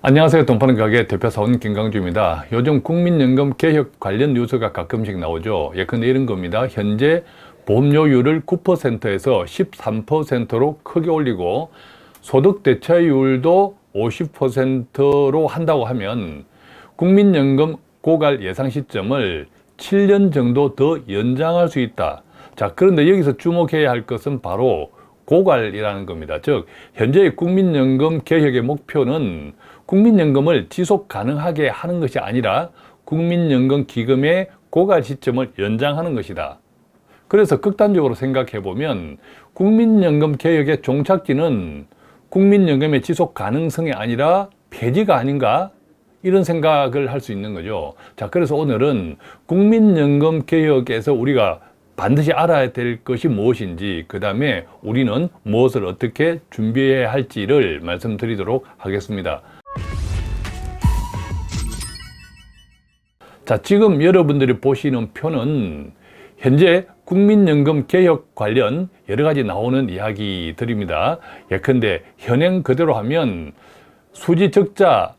안녕하세요. 돈파는 가게 대표사원 김강주입니다. 요즘 국민연금 개혁 관련 뉴스가 가끔씩 나오죠. 예컨대 이런 겁니다. 현재 보험료율을 9%에서 13%로 크게 올리고 소득 대체율도 50%로 한다고 하면 국민연금 고갈 예상 시점을 7년 정도 더 연장할 수 있다. 자, 그런데 여기서 주목해야 할 것은 바로 고갈이라는 겁니다. 즉, 현재의 국민연금 개혁의 목표는 국민연금을 지속 가능하게 하는 것이 아니라 국민연금 기금의 고갈 시점을 연장하는 것이다. 그래서 극단적으로 생각해 보면 국민연금 개혁의 종착지는 국민연금의 지속 가능성이 아니라 폐지가 아닌가? 이런 생각을 할 수 있는 거죠. 자, 그래서 오늘은 국민연금 개혁에서 우리가 반드시 알아야 될 것이 무엇인지, 그 다음에 우리는 무엇을 어떻게 준비해야 할지를 말씀드리도록 하겠습니다. 자, 지금 여러분들이 보시는 표는 현재 국민연금 개혁 관련 여러 가지 나오는 이야기들입니다. 예컨대 현행 그대로 하면 수지적자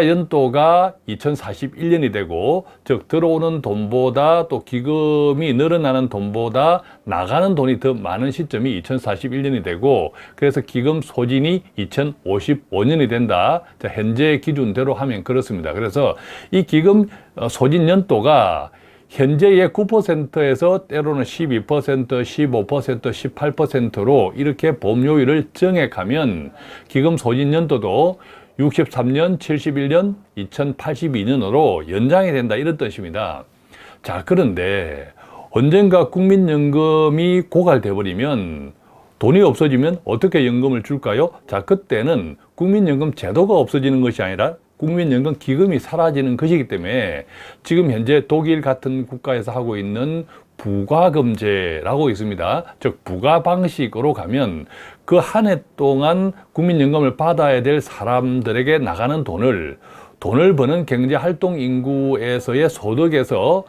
연도가 2041년이 되고, 즉 들어오는 돈보다 또 기금이 늘어나는 돈보다 나가는 돈이 더 많은 시점이 2041년이 되고, 그래서 기금 소진이 2055년이 된다. 자, 현재 기준대로 하면 그렇습니다. 그래서 이 기금 소진 연도가 현재의 9%에서 때로는 12%, 15%, 18%로 이렇게 보험료율을 정액하면 기금 소진 연도도 63년, 71년, 2082년으로 연장이 된다, 이런 뜻입니다. 자, 그런데 언젠가 국민연금이 고갈돼 버리면, 돈이 없어지면 어떻게 연금을 줄까요? 자, 그때는 국민연금 제도가 없어지는 것이 아니라 국민연금 기금이 사라지는 것이기 때문에 지금 현재 독일 같은 국가에서 하고 있는 부과금제라고 있습니다. 즉 부과 방식으로 가면 그 한 해 동안 국민연금을 받아야 될 사람들에게 나가는 돈을 버는 경제활동 인구에서의 소득에서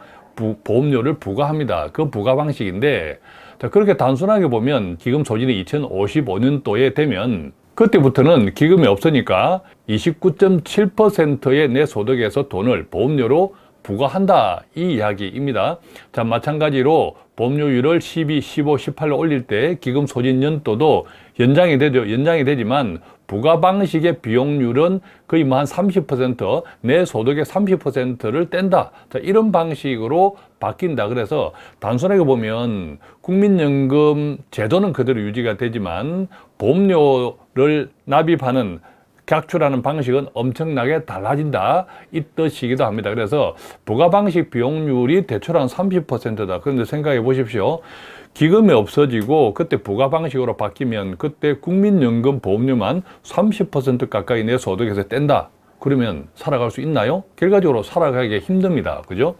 보험료를 부과합니다. 그 부과 방식인데, 자, 그렇게 단순하게 보면 기금 소진이 2055년도에 되면 그때부터는 기금이 없으니까 29.7%의 내 소득에서 돈을 보험료로 부과한다, 이 이야기입니다. 자, 마찬가지로 보험료율을 12, 15, 18로 올릴 때 기금 소진 연도도 연장이 되지만 부과 방식의 비용률은 거의 한 30%, 내 소득의 30%를 뗀다. 자, 이런 방식으로 바뀐다. 그래서 단순하게 보면 국민연금 제도는 그대로 유지가 되지만 보험료를 납입하는 각출하는 방식은 엄청나게 달라진다, 이 뜻이기도 합니다. 그래서 부과 방식 비용률이 대충 한 30%다. 그런데 생각해 보십시오. 기금이 없어지고 그때 부과 방식으로 바뀌면 그때 국민연금 보험료만 30% 가까이 내 소득에서 뗀다. 그러면 살아갈 수 있나요? 결과적으로 살아가기 힘듭니다. 그죠?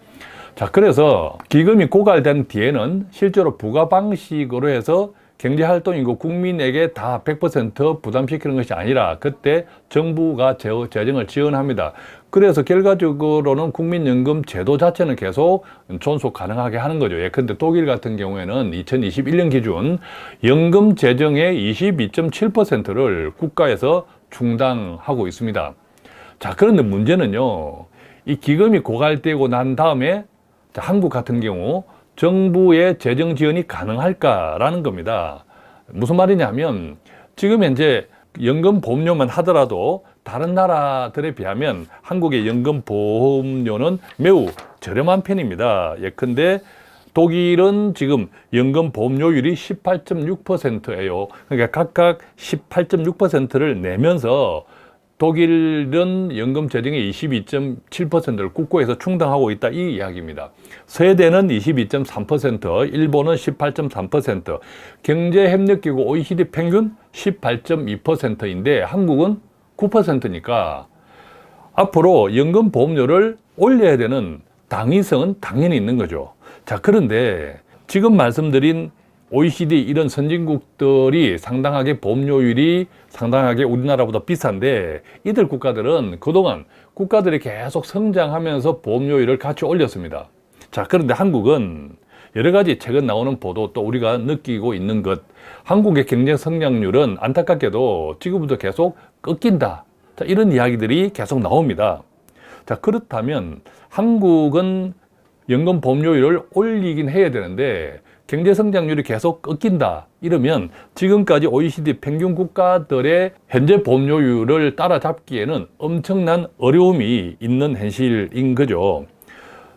자, 그래서 기금이 고갈된 뒤에는 실제로 부과 방식으로 해서 경제활동이고 국민에게 다 100% 부담시키는 것이 아니라 그때 정부가 재정을 지원합니다. 그래서 결과적으로는 국민연금 제도 자체는 계속 존속 가능하게 하는 거죠. 예컨대 독일 같은 경우에는 2021년 기준 연금 재정의 22.7%를 국가에서 충당하고 있습니다. 자, 그런데 문제는요, 이 기금이 고갈되고 난 다음에 한국 같은 경우 정부의 재정 지원이 가능할까라는 겁니다. 무슨 말이냐면 지금 현재 연금 보험료만 하더라도 다른 나라들에 비하면 한국의 연금 보험료는 매우 저렴한 편입니다. 예컨대 독일은 지금 연금 보험료율이 18.6%예요. 그러니까 각각 18.6%를 내면서 독일은 연금 재정의 22.7%를 국고에서 충당하고 있다, 이 이야기입니다. 스웨덴은 22.3%, 일본은 18.3%, 경제협력기구 OECD 평균 18.2%인데 한국은 9%니까 앞으로 연금 보험료를 올려야 되는 당위성은 당연히 있는 거죠. 자, 그런데 지금 말씀드린 OECD 이런 선진국들이 상당하게 보험료율이 상당하게 우리나라보다 비싼데, 이들 국가들은 그동안 국가들이 계속 성장하면서 보험료율을 같이 올렸습니다. 자, 그런데 한국은 여러 가지 최근 나오는 보도, 또 우리가 느끼고 있는 것, 한국의 경제 성장률은 안타깝게도 지금부터 계속 꺾인다. 자, 이런 이야기들이 계속 나옵니다. 자, 그렇다면 한국은 연금 보험료율을 올리긴 해야 되는데 경제 성장률이 계속 꺾인다 이러면 지금까지 OECD 평균 국가들의 현재 보험료율을 따라잡기에는 엄청난 어려움이 있는 현실인 거죠.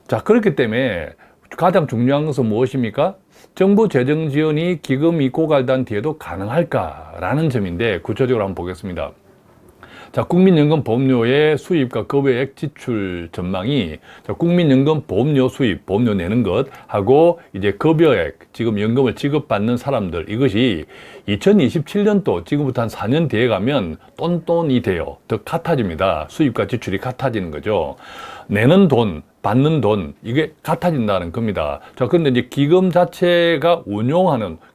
자, 그렇기 때문에 가장 중요한 것은 무엇입니까? 정부 재정 지원이 기금이 고갈된 뒤에도 가능할까라는 점인데 구체적으로 한번 보겠습니다. 자, 국민연금 보험료의 수입과 급여액 지출 전망이 국민연금 보험료 수입, 보험료 내는 것하고 이제 급여액, 지금 연금을 지급받는 사람들 이것이 2027년도 지금부터 한 4년 뒤에 가면 똔똔이 돼요. 더 같아집니다. 수입과 지출이 같아지는 거죠. 내는 돈, 받는 돈 이게 같아진다는 겁니다. 자, 그런데 이제 기금 자체가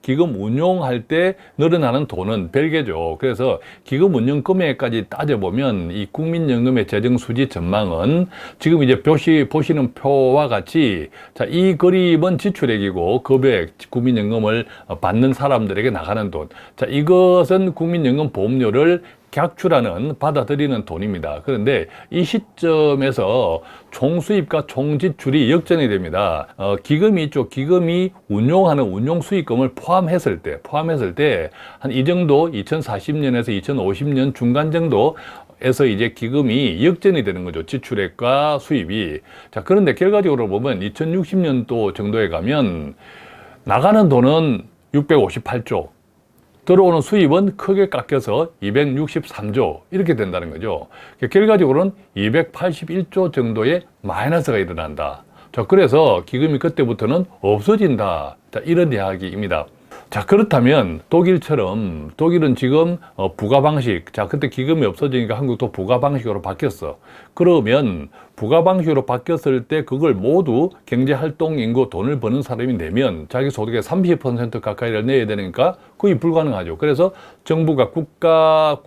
기금 운용할 때 늘어나는 돈은 별개죠. 그래서 기금 운용 금액까지 따져보면 이 국민연금의 재정 수지 전망은 지금 이제 보시는 표와 같이 자, 이 그림은 지출액이고 급여액, 국민연금을 받는 사람들에게 나가는 돈. 자, 이것은 국민연금 보험료를 객출하는 받아들이는 돈입니다. 그런데 이 시점에서 총 수입과 총 지출이 역전이 됩니다. 기금이 있죠. 기금이 운용하는 운용 수익금을 포함했을 때 한 이 정도 2040년에서 2050년 중간 정도에서 이제 기금이 역전이 되는 거죠. 지출액과 수입이. 자, 그런데 결과적으로 보면 2060년도 정도에 가면 나가는 돈은 658조. 들어오는 수입은 크게 깎여서 263조 이렇게 된다는 거죠. 결과적으로는 281조 정도의 마이너스가 일어난다. 자, 그래서 기금이 그때부터는 없어진다. 자, 이런 이야기입니다. 자, 그렇다면 독일은 지금 부가 방식, 자, 그때 기금이 없어지니까 한국도 부가 방식으로 바뀌었어. 그러면 부가 방식으로 바뀌었을 때 그걸 모두 경제활동인구 돈을 버는 사람이 내면 자기 소득의 30% 가까이를 내야 되니까 거의 불가능하죠. 그래서 정부가 국가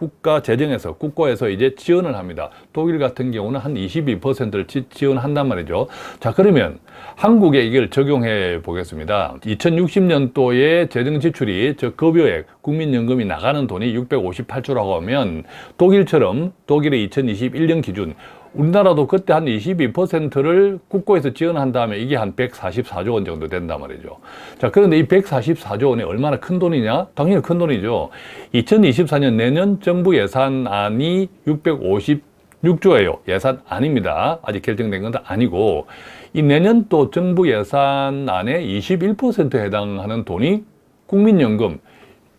재정에서 국고에서 이제 지원을 합니다. 독일 같은 경우는 한 22%를 지원한단 말이죠. 자, 그러면 한국에 이걸 적용해 보겠습니다. 2060년도에 재정 지출이 급여액, 국민연금이 나가는 돈이 658조라고 하면 독일의 2021년 기준 우리나라도 그때 한 22%를 국고에서 지원한 다음에 이게 한 144조 원 정도 된단 말이죠. 자, 그런데 이 144조 원이 얼마나 큰 돈이냐? 당연히 큰 돈이죠. 2024년 내년 정부 예산안이 656조예요. 예산안입니다. 아직 결정된 건 아니고 이 내년도 정부 예산안의 21%에 해당하는 돈이 국민연금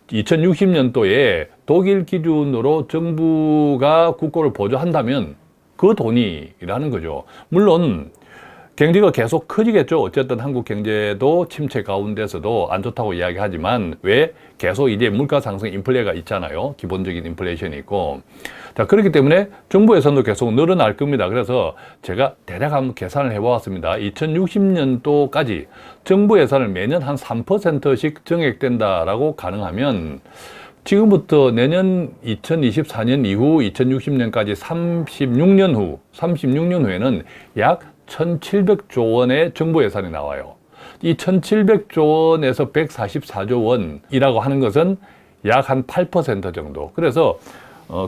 2060년도에 독일 기준으로 정부가 국고를 보조한다면 그 돈이라는 거죠. 물론 경제가 계속 커지겠죠. 어쨌든 한국 경제도 침체 가운데서도 안 좋다고 이야기하지만 왜 계속 이제 물가 상승 인플레가 있잖아요. 기본적인 인플레이션이 있고. 자, 그렇기 때문에 정부 예산도 계속 늘어날 겁니다. 그래서 제가 대략 한번 계산을 해보았습니다. 2060년도까지 정부 예산을 매년 한 3%씩 증액된다라고 가능하면 지금부터 내년 2024년 이후 2060년까지 36년 후에는 약 1,700조 원의 정부 예산이 나와요. 이 1,700조 원에서 144조 원이라고 하는 것은 약 한 8% 정도. 그래서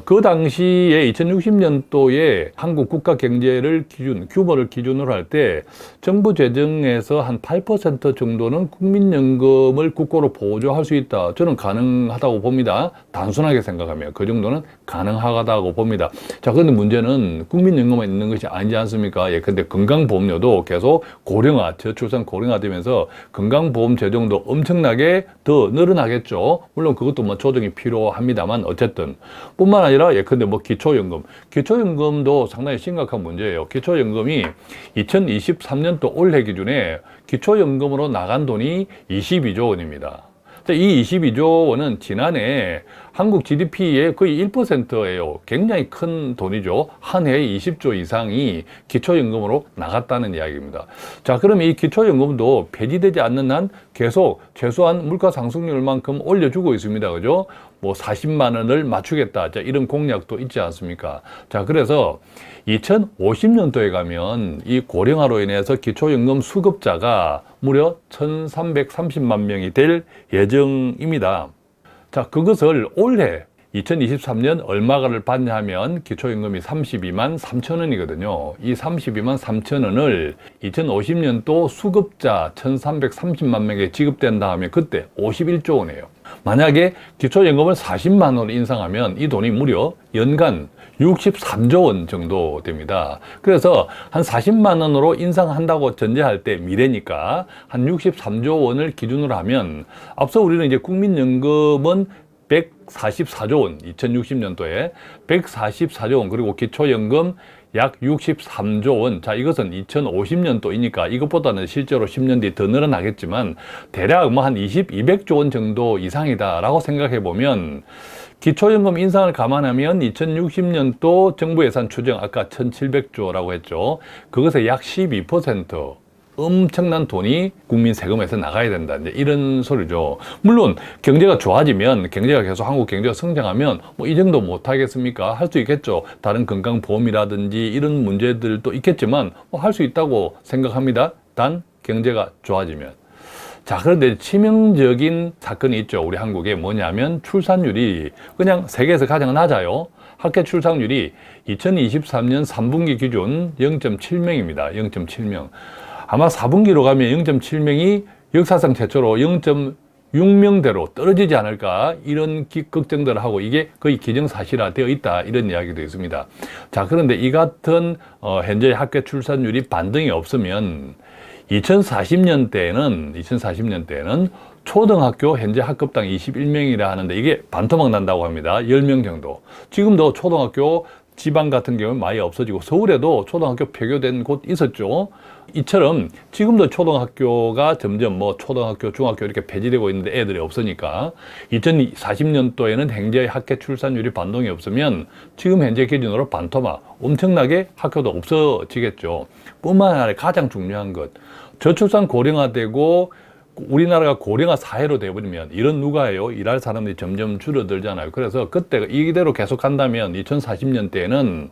그 당시에 2060년도에 한국 국가 경제를 규모를 기준으로 할 때 정부 재정에서 한 8% 정도는 국민연금을 국고로 보조할 수 있다. 저는 가능하다고 봅니다. 단순하게 생각하면 그 정도는 가능하다고 봅니다. 자, 그런데 문제는 국민연금만 있는 것이 아니지 않습니까? 예, 근데 건강보험료도 계속 저출산 고령화되면서 건강보험 재정도 엄청나게 더 늘어나겠죠. 물론 그것도 뭐 조정이 필요합니다만 어쨌든 뿐만 아니라 예컨대 뭐 기초연금도 상당히 심각한 문제예요. 기초연금이 2023년도 올해 기준에 기초연금으로 나간 돈이 22조 원입니다. 이 22조 원은 지난해 한국 GDP의 거의 1%예요. 굉장히 큰 돈이죠. 한 해에 20조 이상이 기초연금으로 나갔다는 이야기입니다. 자, 그럼 이 기초연금도 폐지되지 않는 한 계속 최소한 물가 상승률만큼 올려주고 있습니다. 그죠? 뭐 40만 원을 맞추겠다. 자, 이런 공약도 있지 않습니까? 자, 그래서 2050년도에 가면 이 고령화로 인해서 기초연금 수급자가 무려 1,330만 명이 될 예정입니다. 자, 그것을 올해 2023년 얼마를 받냐 하면 기초임금이 32만 3천 원이거든요. 이 32만 3천 원을 2050년도 수급자 1330만 명에게 지급된다 하면 그때 51조 원이에요. 만약에 기초임금을 40만 원으로 인상하면 이 돈이 무려 연간 63조 원 정도 됩니다. 그래서 한 40만 원으로 인상한다고 전제할 때 미래니까 한 63조 원을 기준으로 하면 앞서 우리는 이제 국민연금은 144조 원, 2060년도에 144조 원, 그리고 기초연금 약 63조 원. 자, 이것은 2050년도이니까 이것보다는 실제로 10년 뒤 더 늘어나겠지만 대략 뭐 한 200조 원 정도 이상이다라고 생각해 보면 기초연금 인상을 감안하면 2060년도 정부 예산 추정 아까 1,700조라고 했죠. 그것의 약 12% 엄청난 돈이 국민 세금에서 나가야 된다. 이제 이런 소리죠. 물론 경제가 좋아지면, 경제가 계속 한국 경제가 성장하면 뭐 이 정도 못 하겠습니까? 할 수 있겠죠. 다른 건강보험이라든지 이런 문제들도 있겠지만 뭐 할 수 있다고 생각합니다. 단 경제가 좋아지면. 자, 그런데 치명적인 사건이 있죠. 우리 한국에 뭐냐면 출산율이 그냥 세계에서 가장 낮아요. 학교 출산율이 2023년 3분기 기준 0.7명입니다. 0.7명. 아마 4분기로 가면 0.7명이 역사상 최초로 0.6명대로 떨어지지 않을까 이런 걱정들을 하고 이게 거의 기정사실화 되어 있다 이런 이야기도 있습니다. 자, 그런데 이 같은 현재 학교 출산율이 반등이 없으면 2040년대에는 초등학교 현재 학급당 21명이라 하는데 이게 반토막 난다고 합니다. 10명 정도. 지금도 초등학교 지방 같은 경우는 많이 없어지고 서울에도 초등학교 폐교된 곳 있었죠. 이처럼 지금도 초등학교가 점점 뭐 초등학교, 중학교 이렇게 폐지되고 있는데 애들이 없으니까 2040년도에는 현재 학교 출산율이 반동이 없으면 지금 현재 기준으로 반토막 엄청나게 학교도 없어지겠죠. 뿐만 아니라 가장 중요한 것 저출산 고령화되고 우리나라가 고령화 사회로 돼버리면 이런 누가 해요? 일할 사람들이 점점 줄어들잖아요. 그래서 그때 이대로 계속 간다면 2040년대에는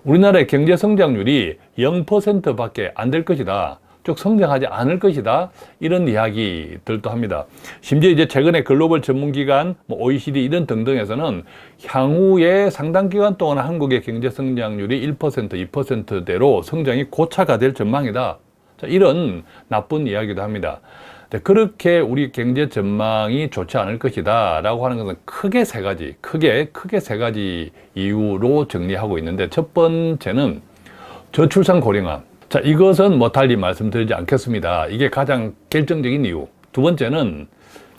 우리나라의 경제 성장률이 0%밖에 안 될 것이다. 쭉 성장하지 않을 것이다. 이런 이야기들도 합니다. 심지어 이제 최근에 글로벌 전문기관, 뭐 OECD 이런 등등에서는 향후에 상당 기간 동안 한국의 경제 성장률이 1%, 2%대로 성장이 고차가 될 전망이다. 자, 이런 나쁜 이야기도 합니다. 그렇게 우리 경제 전망이 좋지 않을 것이다 라고 하는 것은 크게 세 가지 이유로 정리하고 있는데 첫 번째는 저출산 고령화. 자, 이것은 뭐 달리 말씀드리지 않겠습니다. 이게 가장 결정적인 이유. 두 번째는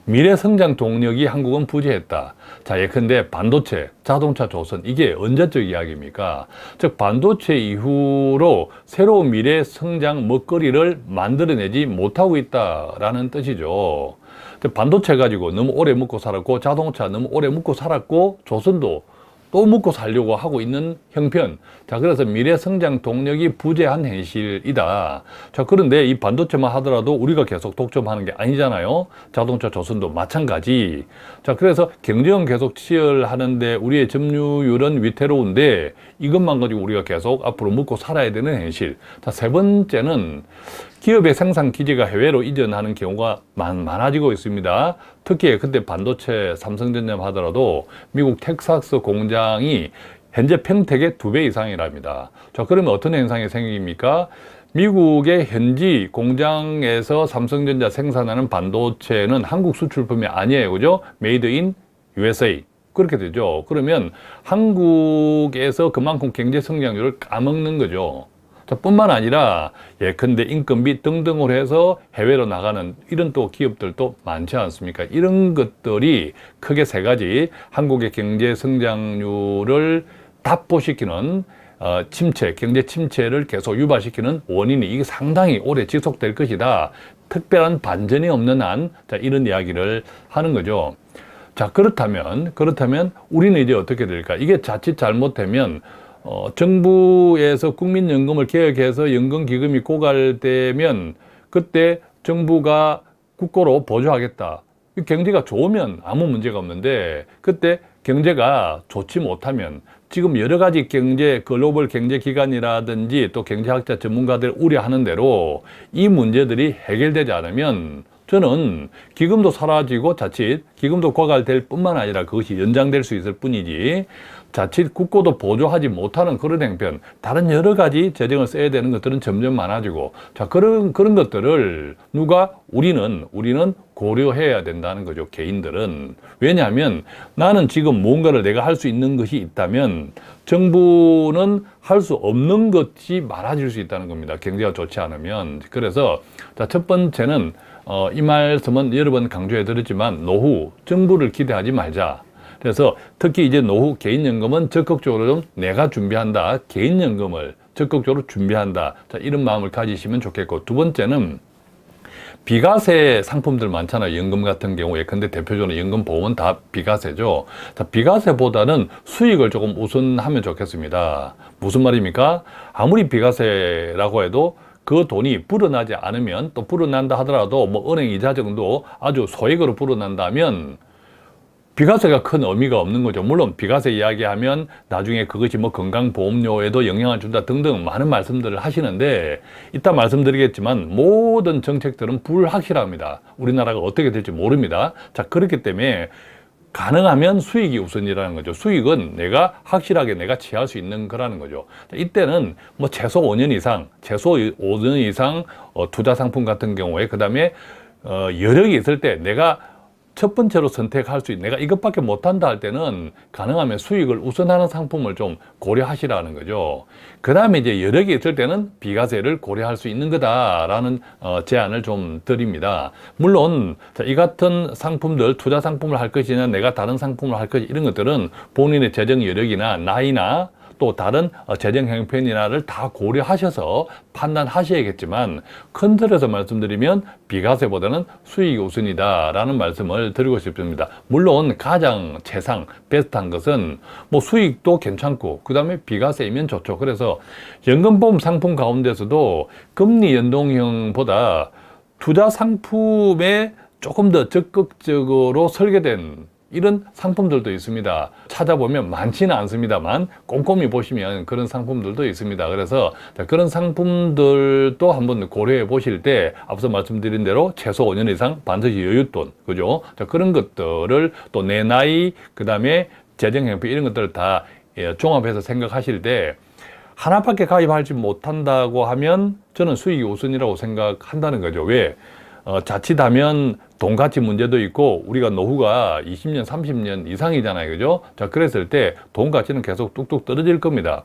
미래 성장 동력이 한국은 부재했다. 자, 예컨대 반도체, 자동차 조선, 이게 언제적 이야기입니까? 즉, 반도체 이후로 새로운 미래 성장 먹거리를 만들어내지 못하고 있다라는 뜻이죠. 반도체 가지고 너무 오래 먹고 살았고, 자동차 너무 오래 먹고 살았고, 조선도 또 먹고 살려고 하고 있는 형편. 자, 그래서 미래 성장 동력이 부재한 현실이다. 자, 그런데 이 반도체만 하더라도 우리가 계속 독점하는 게 아니잖아요. 자동차 조선도 마찬가지. 자, 그래서 경쟁은 계속 치열하는데 우리의 점유율은 위태로운데 이것만 가지고 우리가 계속 앞으로 먹고 살아야 되는 현실. 자, 세 번째는 기업의 생산 기지가 해외로 이전하는 경우가 많아지고 있습니다. 특히 그때 반도체 삼성전자 하더라도 미국 텍사스 공장이 현재 평택의 2배 이상이랍니다. 자, 그러면 어떤 현상이 생깁니까? 미국의 현지 공장에서 삼성전자 생산하는 반도체는 한국 수출품이 아니에요. 그죠? 메이드 인 USA. 그렇게 되죠. 그러면 한국에서 그만큼 경제 성장률을 까먹는 거죠. 자, 뿐만 아니라 예컨대 인건비 등등으로 해서 해외로 나가는 이런 또 기업들도 많지 않습니까? 이런 것들이 크게 세 가지 한국의 경제 성장률을 답보시키는 침체, 경제 침체를 계속 유발시키는 원인이 이게 상당히 오래 지속될 것이다. 특별한 반전이 없는 한, 자, 이런 이야기를 하는 거죠. 자, 그렇다면 우리는 이제 어떻게 될까? 이게 자칫 잘못되면 정부에서 국민연금을 개혁해서 연금기금이 고갈되면 그때 정부가 국고로 보조하겠다. 경제가 좋으면 아무 문제가 없는데 그때 경제가 좋지 못하면 지금 여러 가지 글로벌 경제기관이라든지 또 경제학자 전문가들 우려하는 대로 이 문제들이 해결되지 않으면 저는 기금도 사라지고 자칫 기금도 고갈될 뿐만 아니라 그것이 연장될 수 있을 뿐이지 자칫 국고도 보조하지 못하는 그런 행편, 다른 여러 가지 재정을 써야 되는 것들은 점점 많아지고, 자, 그런 것들을 우리는 고려해야 된다는 거죠, 개인들은. 왜냐하면 나는 지금 뭔가를 내가 할 수 있는 것이 있다면 정부는 할 수 없는 것이 많아질 수 있다는 겁니다. 경제가 좋지 않으면. 그래서, 자, 첫 번째는, 이 말씀은 여러 번 강조해 드렸지만, 노후, 정부를 기대하지 말자. 그래서 특히 이제 노후 개인연금은 적극적으로 좀 내가 준비한다. 개인연금을 적극적으로 준비한다. 자, 이런 마음을 가지시면 좋겠고, 두 번째는 비과세 상품들 많잖아요. 연금 같은 경우에. 근데 대표적으로 연금보험은 다 비과세죠. 자, 비과세보다는 수익을 조금 우선하면 좋겠습니다. 무슨 말입니까? 아무리 비과세라고 해도 그 돈이 불어나지 않으면, 또 불어난다 하더라도 뭐 은행 이자 정도 아주 소액으로 불어난다면 비과세가 큰 의미가 없는 거죠. 물론 비과세 이야기하면 나중에 그것이 뭐 건강보험료에도 영향을 준다 등등 많은 말씀들을 하시는데, 이따 말씀드리겠지만 모든 정책들은 불확실합니다. 우리나라가 어떻게 될지 모릅니다. 자, 그렇기 때문에 가능하면 수익이 우선이라는 거죠. 수익은 내가 확실하게 내가 취할 수 있는 거라는 거죠. 이때는 뭐 최소 5년 이상 투자 상품 같은 경우에, 그 다음에 여력이 있을 때 내가 첫 번째로 선택할 수 있는, 내가 이것밖에 못한다 할 때는 가능하면 수익을 우선하는 상품을 좀 고려하시라는 거죠. 그 다음에 이제 여력이 있을 때는 비과세를 고려할 수 있는 거다라는 제안을 좀 드립니다. 물론 이 같은 상품들, 투자 상품을 할 것이냐 내가 다른 상품을 할 것이, 이런 것들은 본인의 재정 여력이나 나이나 또 다른 재정 형편이나를 다 고려하셔서 판단하셔야겠지만, 큰 틀에서 말씀드리면 비과세보다는 수익이 우선이다라는 말씀을 드리고 싶습니다. 물론 가장 최상 베스트한 것은 뭐 수익도 괜찮고 그 다음에 비과세이면 좋죠. 그래서 연금보험 상품 가운데서도 금리 연동형보다 투자 상품에 조금 더 적극적으로 설계된 이런 상품들도 있습니다. 찾아보면 많지는 않습니다만 꼼꼼히 보시면 그런 상품들도 있습니다. 그래서 그런 상품들도 한번 고려해 보실 때 앞서 말씀드린 대로 최소 5년 이상 반드시 여윳돈, 그죠? 그런 것들을 또 내 나이, 그 다음에 재정 형편 이런 것들을 다 종합해서 생각하실 때 하나밖에 가입하지 못한다고 하면 저는 수익이 우선이라고 생각한다는 거죠. 왜? 자칫하면 돈 가치 문제도 있고 우리가 노후가 20년, 30년 이상이잖아요. 그죠? 자, 그랬을 때 돈 가치는 계속 뚝뚝 떨어질 겁니다.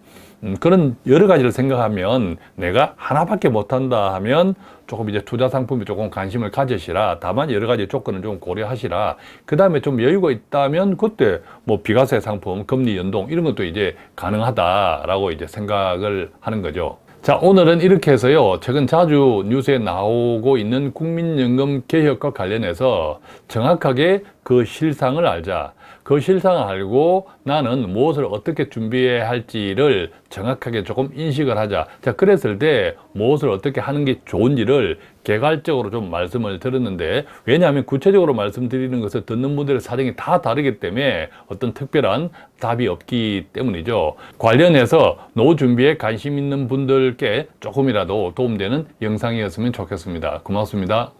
그런 여러 가지를 생각하면 내가 하나밖에 못한다 하면 조금 이제 투자 상품에 조금 관심을 가지시라. 다만 여러 가지 조건을 좀 고려하시라. 그 다음에 좀 여유가 있다면 그때 뭐 비과세 상품, 금리 연동 이런 것도 이제 가능하다라고 이제 생각을 하는 거죠. 자, 오늘은 이렇게 해서요, 최근 자주 뉴스에 나오고 있는 국민연금 개혁과 관련해서 정확하게 그 실상을 알자. 그 실상을 알고 나는 무엇을 어떻게 준비해야 할지를 정확하게 조금 인식을 하자. 자, 그랬을 때 무엇을 어떻게 하는 게 좋은지를 개괄적으로 좀 말씀을 드렸는데, 왜냐하면 구체적으로 말씀드리는 것을 듣는 분들의 사정이 다 다르기 때문에 어떤 특별한 답이 없기 때문이죠. 관련해서 노후 준비에 관심 있는 분들께 조금이라도 도움되는 영상이었으면 좋겠습니다. 고맙습니다.